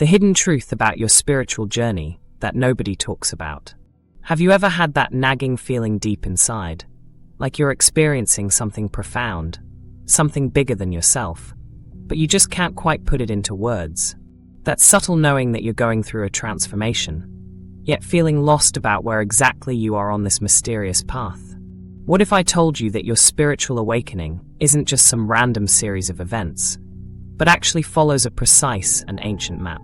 the hidden truth about your spiritual journey that nobody talks about. Have you ever had that nagging feeling deep inside, like you're experiencing something profound, something bigger than yourself, but you just can't quite put it into words? That subtle knowing that you're going through a transformation, yet feeling lost about where exactly you are on this mysterious path. What if I told you that your spiritual awakening isn't just some random series of events, but actually follows a precise and ancient map?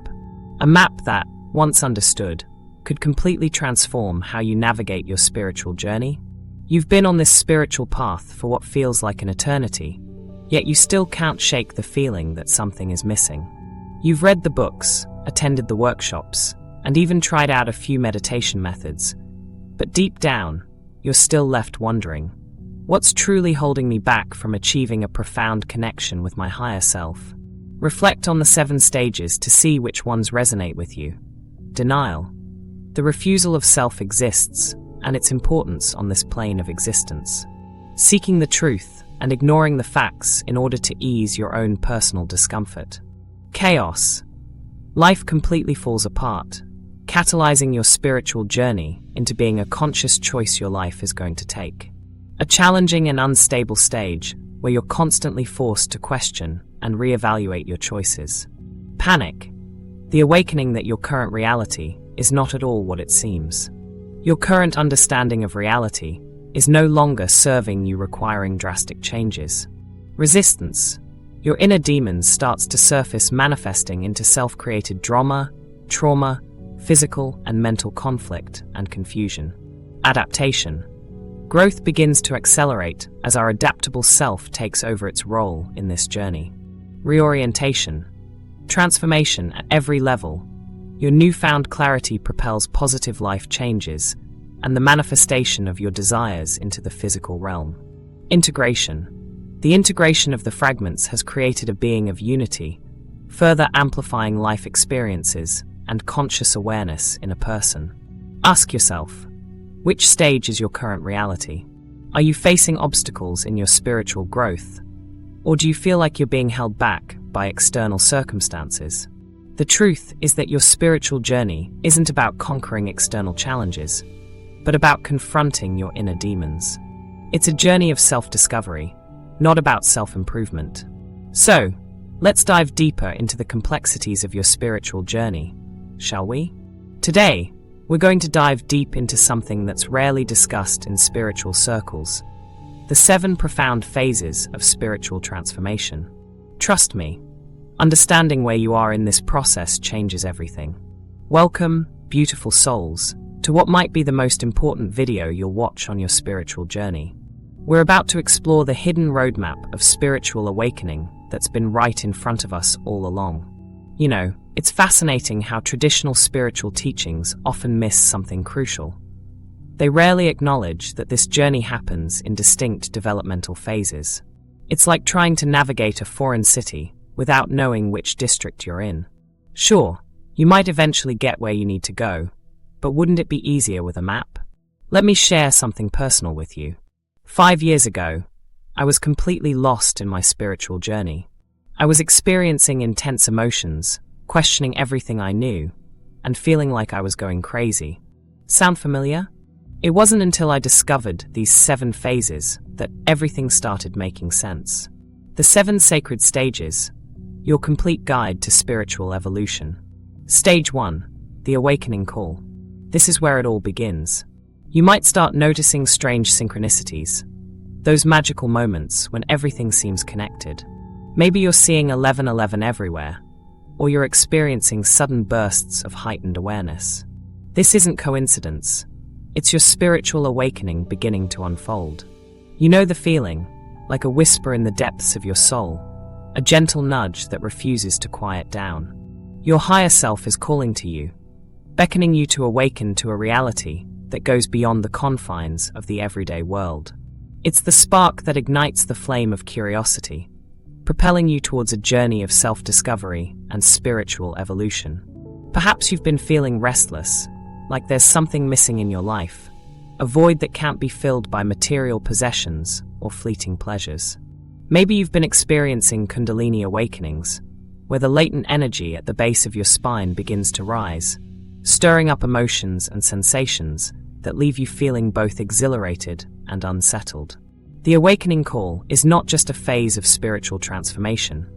A map that, once understood, could completely transform how you navigate your spiritual journey? You've been on this spiritual path for what feels like an eternity, yet you still can't shake the feeling that something is missing. You've read the books, attended the workshops, and even tried out a few meditation methods, but deep down, you're still left wondering, what's truly holding me back from achieving a profound connection with my higher self? Reflect on the 7 stages to see which ones resonate with you. Denial. The refusal of self exists, and its importance on this plane of existence. Seeking the truth and ignoring the facts in order to ease your own personal discomfort. Chaos. Life completely falls apart, catalyzing your spiritual journey into being a conscious choice your life is going to take. A challenging and unstable stage where you're constantly forced to question and reevaluate your choices. Panic. The awakening that your current reality is not at all what it seems. Your current understanding of reality is no longer serving you, requiring drastic changes. Resistance. Your inner demon starts to surface, manifesting into self-created drama, trauma, physical and mental conflict and confusion. Adaptation. Growth begins to accelerate as our adaptable self takes over its role in this journey. Reorientation. Transformation at every level. Your newfound clarity propels positive life changes and the manifestation of your desires into the physical realm. Integration. The integration of the fragments has created a being of unity, further amplifying life experiences and conscious awareness in a person. Ask yourself, which stage is your current reality? Are you facing obstacles in your spiritual growth? Or do you feel like you're being held back by external circumstances? The truth is that your spiritual journey isn't about conquering external challenges, but about confronting your inner demons. It's a journey of self-discovery, not about self-improvement. So, let's dive deeper into the complexities of your spiritual journey, shall we? Today, we're going to dive deep into something that's rarely discussed in spiritual circles: the 7 profound phases of spiritual transformation. Trust me, understanding where you are in this process changes everything. Welcome, beautiful souls, to what might be the most important video you'll watch on your spiritual journey. We're about to explore the hidden roadmap of spiritual awakening that's been right in front of us all along. You know, it's fascinating how traditional spiritual teachings often miss something crucial. They rarely acknowledge that this journey happens in distinct developmental phases. It's like trying to navigate a foreign city without knowing which district you're in. Sure, you might eventually get where you need to go, but wouldn't it be easier with a map? Let me share something personal with you. 5 years ago, I was completely lost in my spiritual journey. I was experiencing intense emotions, questioning everything I knew, and feeling like I was going crazy. Sound familiar? It wasn't until I discovered these 7 phases that everything started making sense. The 7 sacred stages, your complete guide to spiritual evolution. Stage 1, the awakening call. This is where it all begins. You might start noticing strange synchronicities, those magical moments when everything seems connected. Maybe you're seeing 11:11 everywhere, or you're experiencing sudden bursts of heightened awareness. This isn't coincidence. It's your spiritual awakening beginning to unfold. You know the feeling, like a whisper in the depths of your soul, a gentle nudge that refuses to quiet down. Your higher self is calling to you, beckoning you to awaken to a reality that goes beyond the confines of the everyday world. It's the spark that ignites the flame of curiosity, propelling you towards a journey of self-discovery and spiritual evolution. Perhaps you've been feeling restless, like there's something missing in your life, a void that can't be filled by material possessions or fleeting pleasures. Maybe you've been experiencing Kundalini awakenings, where the latent energy at the base of your spine begins to rise, stirring up emotions and sensations that leave you feeling both exhilarated and unsettled. The awakening call is not just a phase of spiritual transformation.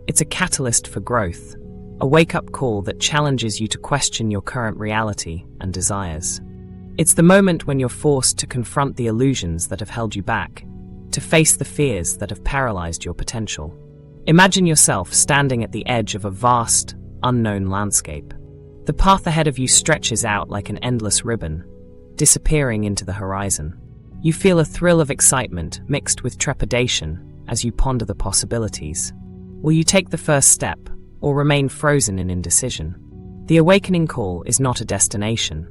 It's a catalyst for growth, a wake-up call that challenges you to question your current reality and desires. It's the moment when you're forced to confront the illusions that have held you back, to face the fears that have paralyzed your potential. Imagine yourself standing at the edge of a vast, unknown landscape. The path ahead of you stretches out like an endless ribbon, disappearing into the horizon. You feel a thrill of excitement mixed with trepidation as you ponder the possibilities. Will you take the first step, or remain frozen in indecision? The awakening call is not a destination.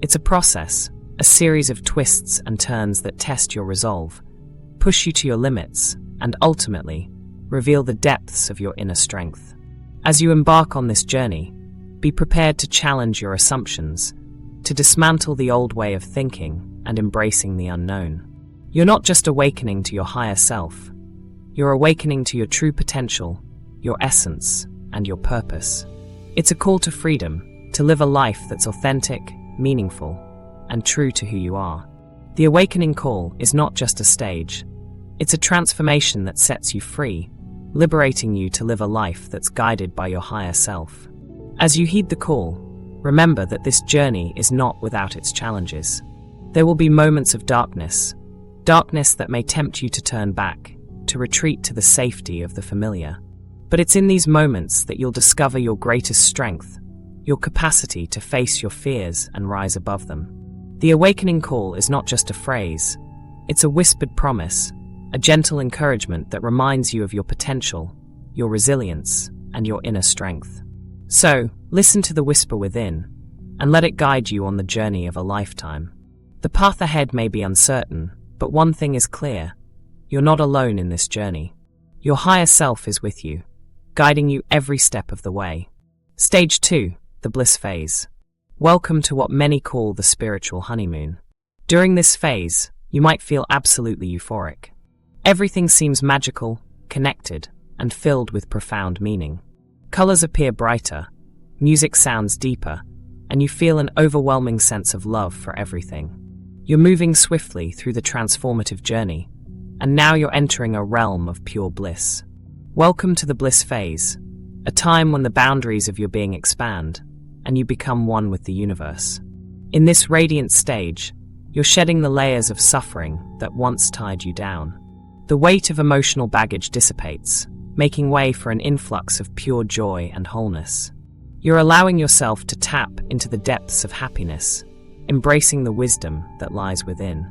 It's a process, a series of twists and turns that test your resolve, push you to your limits, and ultimately, reveal the depths of your inner strength. As you embark on this journey, be prepared to challenge your assumptions, to dismantle the old way of thinking and embracing the unknown. You're not just awakening to your higher self, you're awakening to your true potential, your essence, and your purpose. It's a call to freedom, to live a life that's authentic, meaningful, and true to who you are. The awakening call is not just a stage, it's a transformation that sets you free, liberating you to live a life that's guided by your higher self. As you heed the call, remember that this journey is not without its challenges. There will be moments of darkness that may tempt you to turn back, to retreat to the safety of the familiar. But it's in these moments that you'll discover your greatest strength, your capacity to face your fears and rise above them. The awakening call is not just a phrase, it's a whispered promise, a gentle encouragement that reminds you of your potential, your resilience, and your inner strength. So, listen to the whisper within, and let it guide you on the journey of a lifetime. The path ahead may be uncertain, but one thing is clear: you're not alone in this journey. Your higher self is with you, guiding you every step of the way. Stage 2, the bliss phase. Welcome to what many call the spiritual honeymoon. During this phase, you might feel absolutely euphoric. Everything seems magical, connected, and filled with profound meaning. Colors appear brighter, music sounds deeper, and you feel an overwhelming sense of love for everything. You're moving swiftly through the transformative journey, and now you're entering a realm of pure bliss. Welcome to the bliss phase, a time when the boundaries of your being expand, and you become one with the universe. In this radiant stage, you're shedding the layers of suffering that once tied you down. The weight of emotional baggage dissipates, making way for an influx of pure joy and wholeness. You're allowing yourself to tap into the depths of happiness, embracing the wisdom that lies within.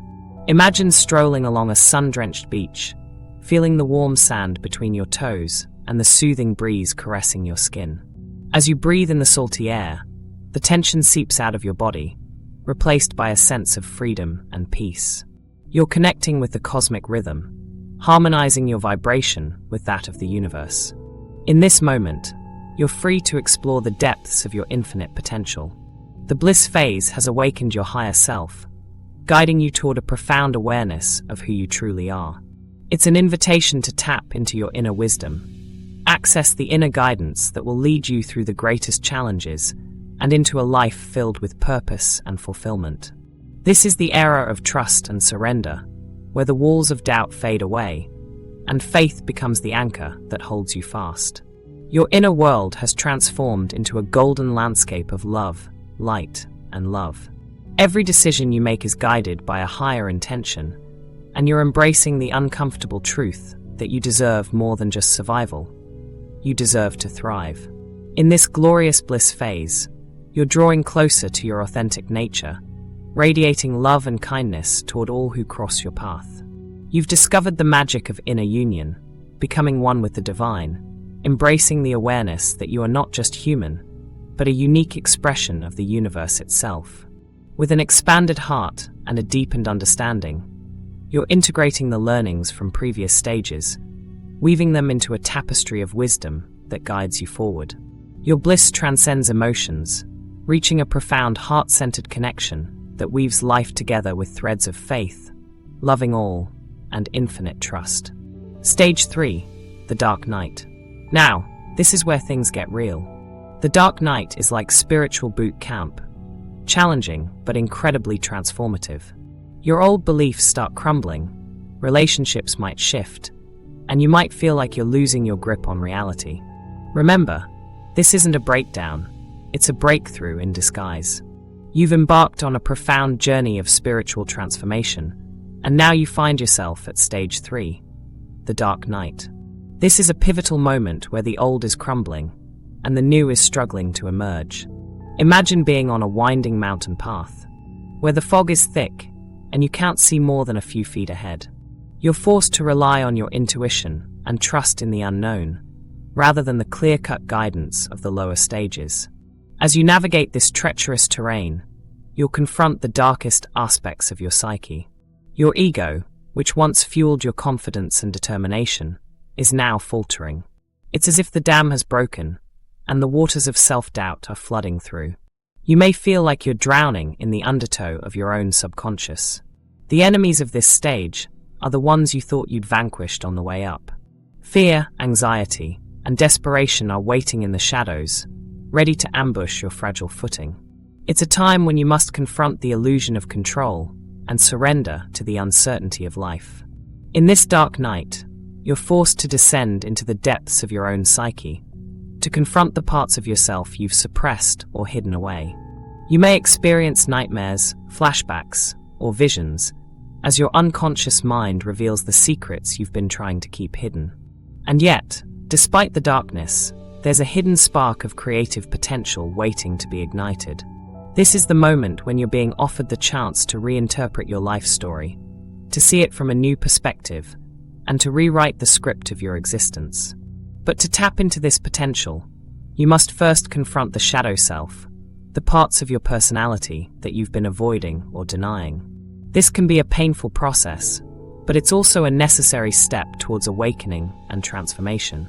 Imagine strolling along a sun-drenched beach, feeling the warm sand between your toes and the soothing breeze caressing your skin. As you breathe in the salty air, the tension seeps out of your body, replaced by a sense of freedom and peace. You're connecting with the cosmic rhythm, harmonizing your vibration with that of the universe. In this moment, you're free to explore the depths of your infinite potential. The bliss phase has awakened your higher self, guiding you toward a profound awareness of who you truly are. It's an invitation to tap into your inner wisdom, access the inner guidance that will lead you through the greatest challenges and into a life filled with purpose and fulfillment. This is the era of trust and surrender, where the walls of doubt fade away, and faith becomes the anchor that holds you fast. Your inner world has transformed into a golden landscape of love, light, and love. Every decision you make is guided by a higher intention, and you're embracing the uncomfortable truth that you deserve more than just survival. You deserve to thrive. In this glorious bliss phase, you're drawing closer to your authentic nature, radiating love and kindness toward all who cross your path. You've discovered the magic of inner union, becoming one with the divine, embracing the awareness that you are not just human, but a unique expression of the universe itself. With an expanded heart and a deepened understanding, you're integrating the learnings from previous stages, weaving them into a tapestry of wisdom that guides you forward. Your bliss transcends emotions, reaching a profound heart-centered connection that weaves life together with threads of faith, loving all, and infinite trust. Stage 3, the dark night. Now, This is where things get real. The dark night is like spiritual boot camp, challenging but incredibly transformative. Your old beliefs start crumbling, relationships might shift, and you might feel like you're losing your grip on reality. Remember, this isn't a breakdown, it's a breakthrough in disguise. You've embarked on a profound journey of spiritual transformation, and now you find yourself at stage 3, the dark night. This is a pivotal moment where the old is crumbling, and the new is struggling to emerge. Imagine being on a winding mountain path, where the fog is thick, and you can't see more than a few feet ahead. You're forced to rely on your intuition and trust in the unknown, rather than the clear-cut guidance of the lower stages. As you navigate this treacherous terrain, you'll confront the darkest aspects of your psyche. Your ego, which once fueled your confidence and determination, is now faltering. It's as if the dam has broken, and the waters of self-doubt are flooding through. You may feel like you're drowning in the undertow of your own subconscious. The enemies of this stage are the ones you thought you'd vanquished on the way up. Fear, anxiety, and desperation are waiting in the shadows, ready to ambush your fragile footing. It's a time when you must confront the illusion of control and surrender to the uncertainty of life. In this dark night, you're forced to descend into the depths of your own psyche, to confront the parts of yourself you've suppressed or hidden away. You may experience nightmares, flashbacks, or visions, as your unconscious mind reveals the secrets you've been trying to keep hidden. And yet, despite the darkness, there's a hidden spark of creative potential waiting to be ignited. This is the moment when you're being offered the chance to reinterpret your life story, to see it from a new perspective, and to rewrite the script of your existence. But to tap into this potential, you must first confront the shadow self, the parts of your personality that you've been avoiding or denying. This can be a painful process, but it's also a necessary step towards awakening and transformation.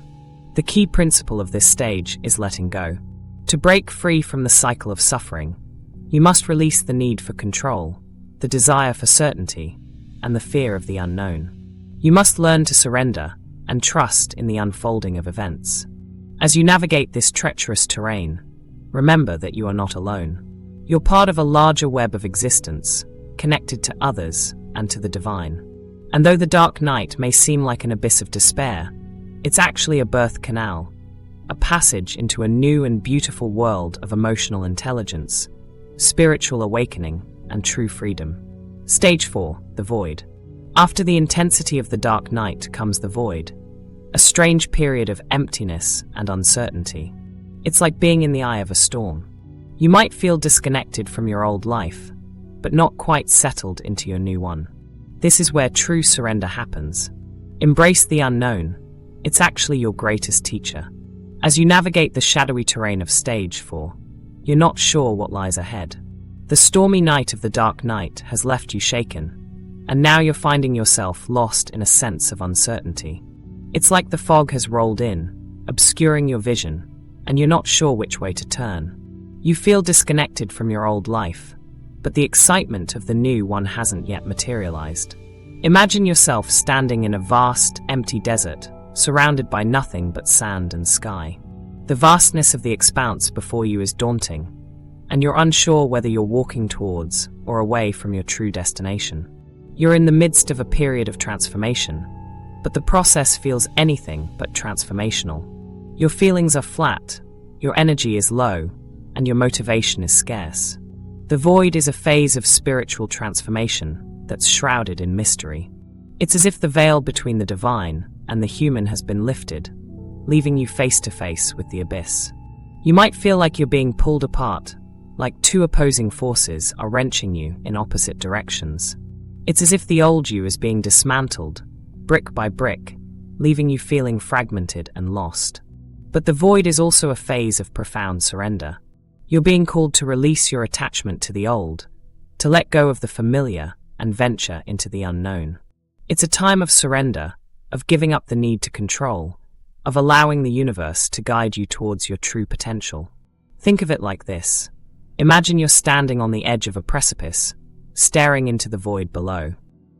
The key principle of this stage is letting go. To break free from the cycle of suffering, you must release the need for control, the desire for certainty, and the fear of the unknown. You must learn to surrender and trust in the unfolding of events. As you navigate this treacherous terrain, remember that you are not alone. You're part of a larger web of existence, connected to others and to the divine. And though the dark night may seem like an abyss of despair, it's actually a birth canal, a passage into a new and beautiful world of emotional intelligence, spiritual awakening, and true freedom. Stage 4, the void. After the intensity of the dark night comes the void, a strange period of emptiness and uncertainty. It's like being in the eye of a storm. You might feel disconnected from your old life, but not quite settled into your new one. This is where true surrender happens. Embrace the unknown. It's actually your greatest teacher. As you navigate the shadowy terrain of stage 4, you're not sure what lies ahead. The stormy night of the dark night has left you shaken, and now you're finding yourself lost in a sense of uncertainty. It's like the fog has rolled in, obscuring your vision, and you're not sure which way to turn. You feel disconnected from your old life, but the excitement of the new one hasn't yet materialized. Imagine yourself standing in a vast, empty desert, surrounded by nothing but sand and sky. The vastness of the expanse before you is daunting, and you're unsure whether you're walking towards or away from your true destination. You're in the midst of a period of transformation, but the process feels anything but transformational. Your feelings are flat, your energy is low, and your motivation is scarce. The void is a phase of spiritual transformation that's shrouded in mystery. It's as if the veil between the divine and the human has been lifted, leaving you face to face with the abyss. You might feel like you're being pulled apart, like two opposing forces are wrenching you in opposite directions. It's as if the old you is being dismantled, brick by brick, leaving you feeling fragmented and lost. But the void is also a phase of profound surrender. You're being called to release your attachment to the old, to let go of the familiar and venture into the unknown. It's a time of surrender, of giving up the need to control, of allowing the universe to guide you towards your true potential. Think of it like this. Imagine you're standing on the edge of a precipice, staring into the void below.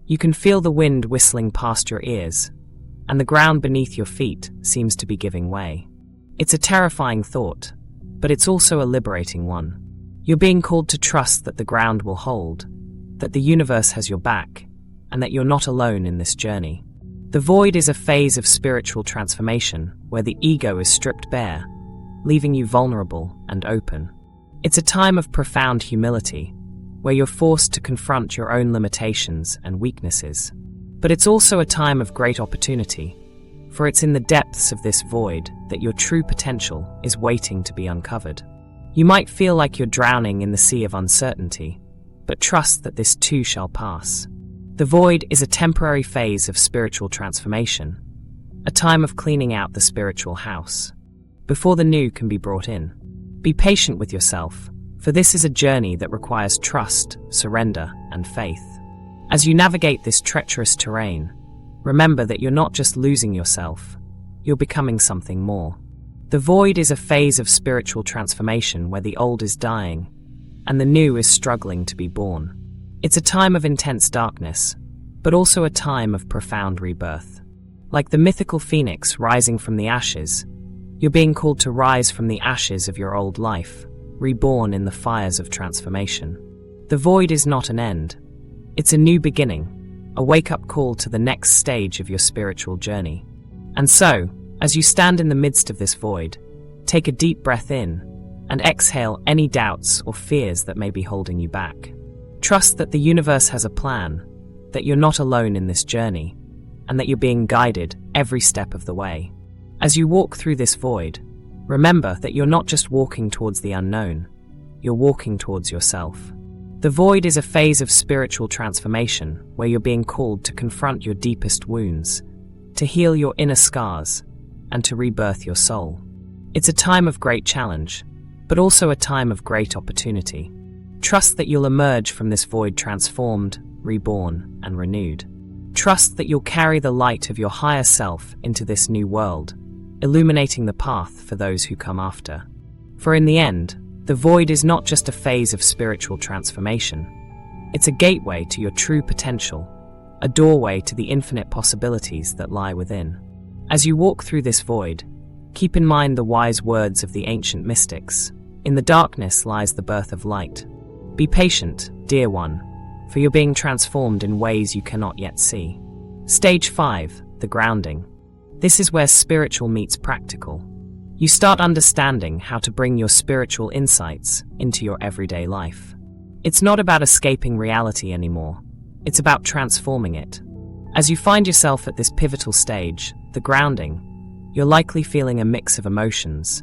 You can feel the wind whistling past your ears, and the ground beneath your feet seems to be giving way. It's a terrifying thought, but it's also a liberating one. You're being called to trust that the ground will hold, that the universe has your back, and that you're not alone in this journey. The void is a phase of spiritual transformation where the ego is stripped bare, leaving you vulnerable and open. It's a time of profound humility, where you're forced to confront your own limitations and weaknesses. But it's also a time of great opportunity, for it's in the depths of this void that your true potential is waiting to be uncovered. You might feel like you're drowning in the sea of uncertainty, but trust that this too shall pass. The void is a temporary phase of spiritual transformation, a time of cleaning out the spiritual house, before the new can be brought in. Be patient with yourself, for this is a journey that requires trust, surrender, and faith. As you navigate this treacherous terrain, remember that you're not just losing yourself, you're becoming something more. The void is a phase of spiritual transformation where the old is dying, and the new is struggling to be born. It's a time of intense darkness, but also a time of profound rebirth. Like the mythical phoenix rising from the ashes, you're being called to rise from the ashes of your old life, reborn in the fires of transformation. The void is not an end. It's a new beginning, a wake-up call to the next stage of your spiritual journey. And so, as you stand in the midst of this void, take a deep breath in and exhale any doubts or fears that may be holding you back. Trust that the universe has a plan, that you're not alone in this journey, and that you're being guided every step of the way. As you walk through this void, remember that you're not just walking towards the unknown, you're walking towards yourself. The void is a phase of spiritual transformation where you're being called to confront your deepest wounds, to heal your inner scars, and to rebirth your soul. It's a time of great challenge, but also a time of great opportunity. Trust that you'll emerge from this void transformed, reborn, and renewed. Trust that you'll carry the light of your higher self into this new world, illuminating the path for those who come after. For in the end, the void is not just a phase of spiritual transformation. It's a gateway to your true potential, a doorway to the infinite possibilities that lie within. As you walk through this void, keep in mind the wise words of the ancient mystics. In the darkness lies the birth of light. Be patient, dear one, for you're being transformed in ways you cannot yet see. Stage 5, the grounding. This is where spiritual meets practical. You start understanding how to bring your spiritual insights into your everyday life. It's not about escaping reality anymore. It's about transforming it. As you find yourself at this pivotal stage, the grounding, you're likely feeling a mix of emotions: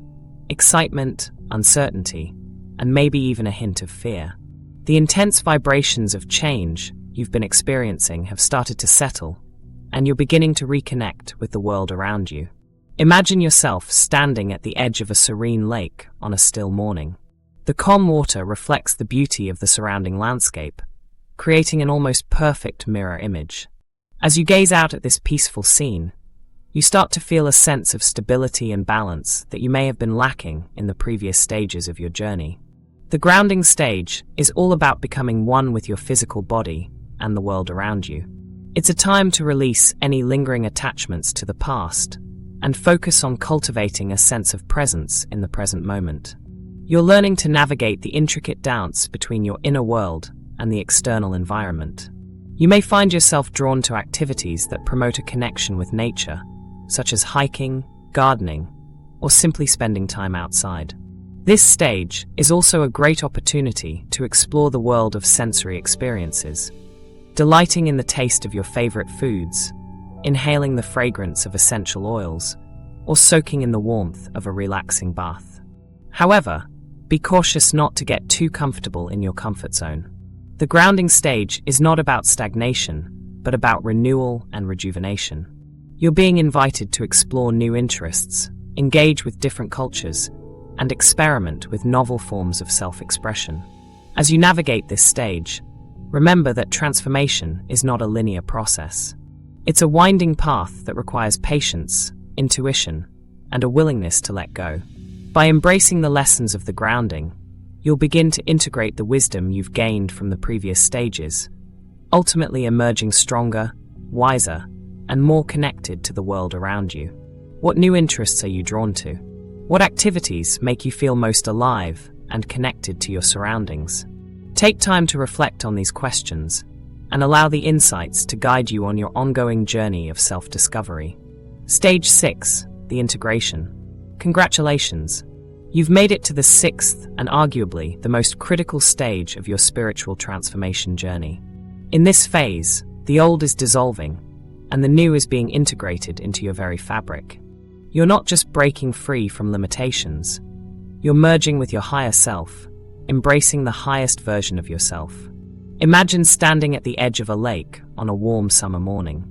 excitement, uncertainty, and maybe even a hint of fear. The intense vibrations of change you've been experiencing have started to settle, and you're beginning to reconnect with the world around you. Imagine yourself standing at the edge of a serene lake on a still morning. The calm water reflects the beauty of the surrounding landscape, creating an almost perfect mirror image. As you gaze out at this peaceful scene, you start to feel a sense of stability and balance that you may have been lacking in the previous stages of your journey. The grounding stage is all about becoming one with your physical body and the world around you. It's a time to release any lingering attachments to the past and focus on cultivating a sense of presence in the present moment. You're learning to navigate the intricate dance between your inner world and the external environment. You may find yourself drawn to activities that promote a connection with nature, such as hiking, gardening, or simply spending time outside. This stage is also a great opportunity to explore the world of sensory experiences, delighting in the taste of your favorite foods, inhaling the fragrance of essential oils, or soaking in the warmth of a relaxing bath. However, be cautious not to get too comfortable in your comfort zone. The grounding stage is not about stagnation, but about renewal and rejuvenation. You're being invited to explore new interests, engage with different cultures, and experiment with novel forms of self-expression. As you navigate this stage, remember that transformation is not a linear process. It's a winding path that requires patience, intuition, and a willingness to let go. By embracing the lessons of the grounding, you'll begin to integrate the wisdom you've gained from the previous stages, ultimately emerging stronger, wiser, and more connected to the world around you. What new interests are you drawn to? What activities make you feel most alive and connected to your surroundings? Take time to reflect on these questions and allow the insights to guide you on your ongoing journey of self-discovery. Stage 6, the integration. Congratulations! You've made it to the 6th and arguably the most critical stage of your spiritual transformation journey. In this phase, the old is dissolving and the new is being integrated into your very fabric. You're not just breaking free from limitations, you're merging with your higher self, embracing the highest version of yourself. Imagine standing at the edge of a lake on a warm summer morning.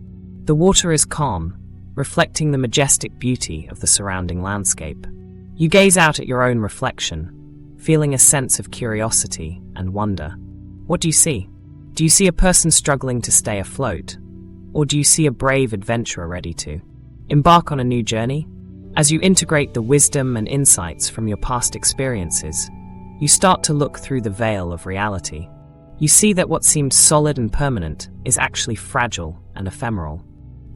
The water is calm, reflecting the majestic beauty of the surrounding landscape. You gaze out at your own reflection, feeling a sense of curiosity and wonder. What do you see? Do you see a person struggling to stay afloat? Or do you see a brave adventurer ready to embark on a new journey? As you integrate the wisdom and insights from your past experiences, you start to look through the veil of reality. You see that what seemed solid and permanent is actually fragile and ephemeral.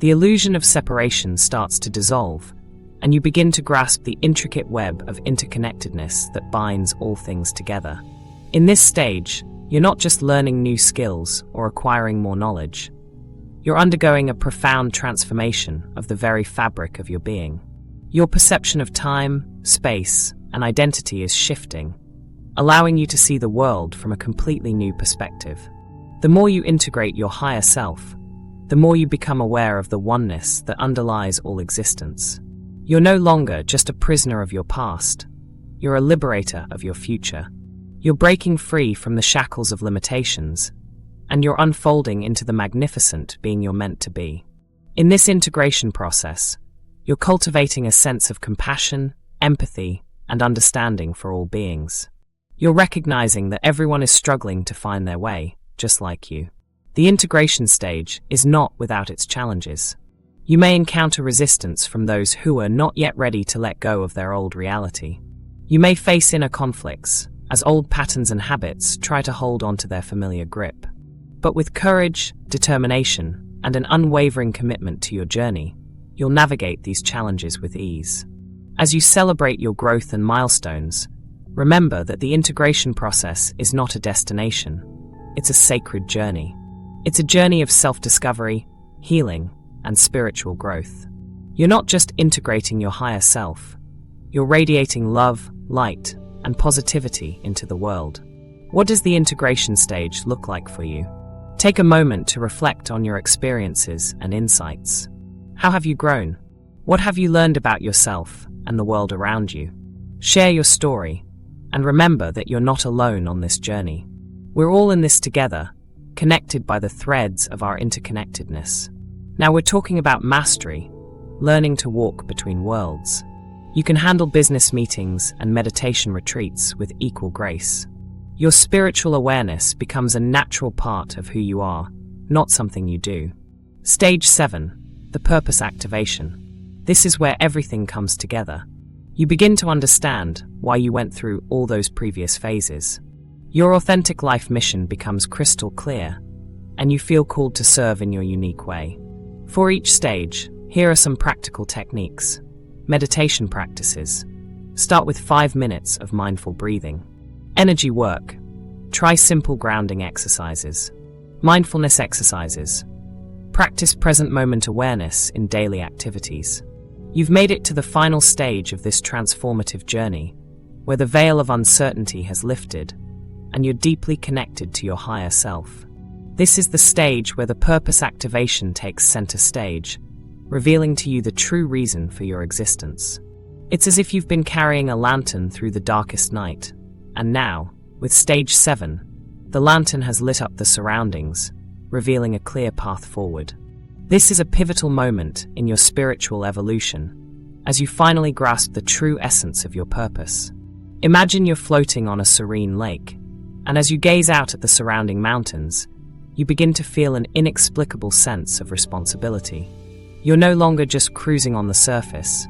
The illusion of separation starts to dissolve, and you begin to grasp the intricate web of interconnectedness that binds all things together. In this stage, you're not just learning new skills or acquiring more knowledge. You're undergoing a profound transformation of the very fabric of your being. Your perception of time, space, and identity is shifting, allowing you to see the world from a completely new perspective. The more you integrate your higher self, the more you become aware of the oneness that underlies all existence. You're no longer just a prisoner of your past. You're a liberator of your future. You're breaking free from the shackles of limitations, and you're unfolding into the magnificent being you're meant to be. In this integration process, you're cultivating a sense of compassion, empathy, and understanding for all beings. You're recognizing that everyone is struggling to find their way, just like you. The integration stage is not without its challenges. You may encounter resistance from those who are not yet ready to let go of their old reality. You may face inner conflicts, as old patterns and habits try to hold on to their familiar grip. But with courage, determination, and an unwavering commitment to your journey, you'll navigate these challenges with ease. As you celebrate your growth and milestones, remember that the integration process is not a destination. It's a sacred journey. It's a journey of self-discovery, healing, and spiritual growth. You're not just integrating your higher self, you're radiating love, light, and positivity into the world. What does the integration stage look like for you? Take a moment to reflect on your experiences and insights. How have you grown? What have you learned about yourself and the world around you? Share your story, and remember that you're not alone on this journey. We're all in this together, connected by the threads of our interconnectedness. Now we're talking about mastery, learning to walk between worlds. You can handle business meetings and meditation retreats with equal grace. Your spiritual awareness becomes a natural part of who you are, not something you do. Stage 7, the purpose activation. This is where everything comes together. You begin to understand why you went through all those previous phases. Your authentic life mission becomes crystal clear, and you feel called to serve in your unique way. For each stage, here are some practical techniques. Meditation practices. Start with 5 minutes of mindful breathing. Energy work. Try simple grounding exercises. Mindfulness exercises. Practice present moment awareness in daily activities. You've made it to the final stage of this transformative journey, where the veil of uncertainty has lifted, and you're deeply connected to your higher self. This is the stage where the purpose activation takes center stage, revealing to you the true reason for your existence. It's as if you've been carrying a lantern through the darkest night, and now, with stage 7, the lantern has lit up the surroundings, revealing a clear path forward. This is a pivotal moment in your spiritual evolution, as you finally grasp the true essence of your purpose. Imagine you're floating on a serene lake, and as you gaze out at the surrounding mountains, you begin to feel an inexplicable sense of responsibility. You're no longer just cruising on the surface.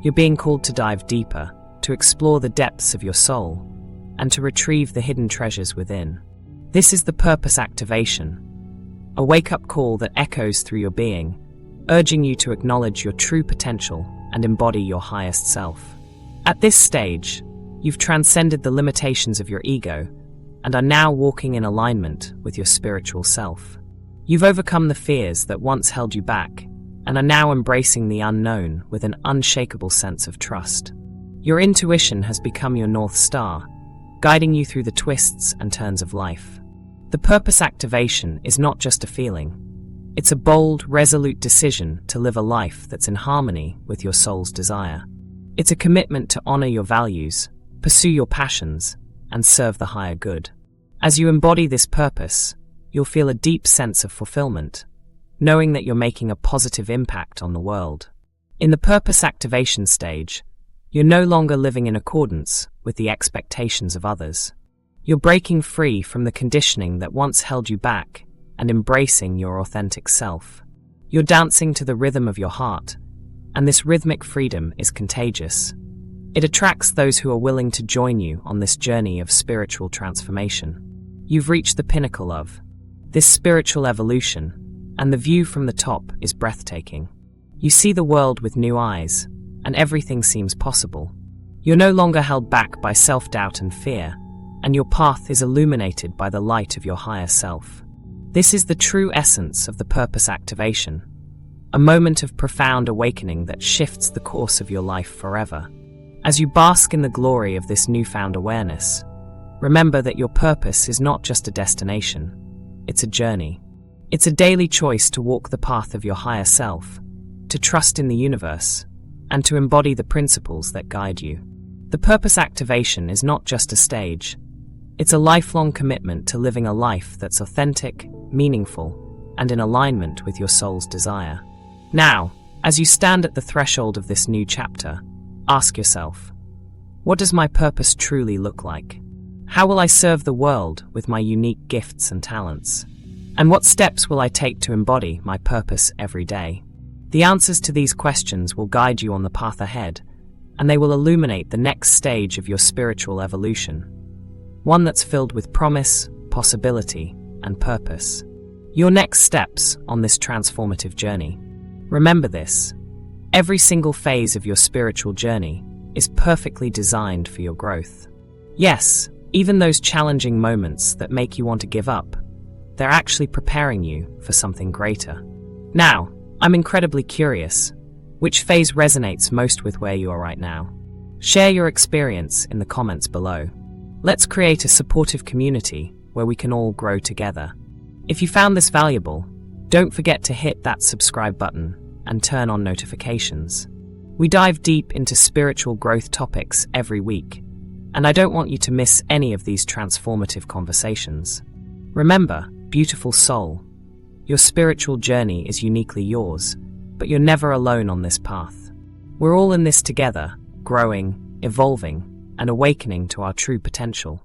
You're being called to dive deeper, to explore the depths of your soul, and to retrieve the hidden treasures within. This is the purpose activation, a wake-up call that echoes through your being, urging you to acknowledge your true potential and embody your highest self. At this stage, you've transcended the limitations of your ego and are now walking in alignment with your spiritual self. You've overcome the fears that once held you back and are now embracing the unknown with an unshakable sense of trust. Your intuition has become your North Star, guiding you through the twists and turns of life. The purpose activation is not just a feeling. It's a bold, resolute decision to live a life that's in harmony with your soul's desire. It's a commitment to honor your values, pursue your passions, and serve the higher good. As you embody this purpose, you'll feel a deep sense of fulfillment, knowing that you're making a positive impact on the world. In the purpose activation stage, you're no longer living in accordance with the expectations of others. You're breaking free from the conditioning that once held you back and embracing your authentic self. You're dancing to the rhythm of your heart, and this rhythmic freedom is contagious. It attracts those who are willing to join you on this journey of spiritual transformation. You've reached the pinnacle of this spiritual evolution, and the view from the top is breathtaking. You see the world with new eyes, and everything seems possible. You're no longer held back by self-doubt and fear, and your path is illuminated by the light of your higher self. This is the true essence of the purpose activation, a moment of profound awakening that shifts the course of your life forever. As you bask in the glory of this newfound awareness, remember that your purpose is not just a destination, it's a journey. It's a daily choice to walk the path of your higher self, to trust in the universe, and to embody the principles that guide you. The purpose activation is not just a stage. It's a lifelong commitment to living a life that's authentic, meaningful, and in alignment with your soul's desire. Now, as you stand at the threshold of this new chapter, ask yourself, what does my purpose truly look like? How will I serve the world with my unique gifts and talents? And what steps will I take to embody my purpose every day? The answers to these questions will guide you on the path ahead, and they will illuminate the next stage of your spiritual evolution, one that's filled with promise, possibility, and purpose. Your next steps on this transformative journey. Remember this: every single phase of your spiritual journey is perfectly designed for your growth. Yes, even those challenging moments that make you want to give up, they're actually preparing you for something greater. Now, I'm incredibly curious, which phase resonates most with where you are right now? Share your experience in the comments below. Let's create a supportive community where we can all grow together. If you found this valuable, don't forget to hit that subscribe button and turn on notifications. We dive deep into spiritual growth topics every week, and I don't want you to miss any of these transformative conversations. Remember, beautiful soul, your spiritual journey is uniquely yours, but you're never alone on this path. We're all in this together, growing, evolving, and awakening to our true potential.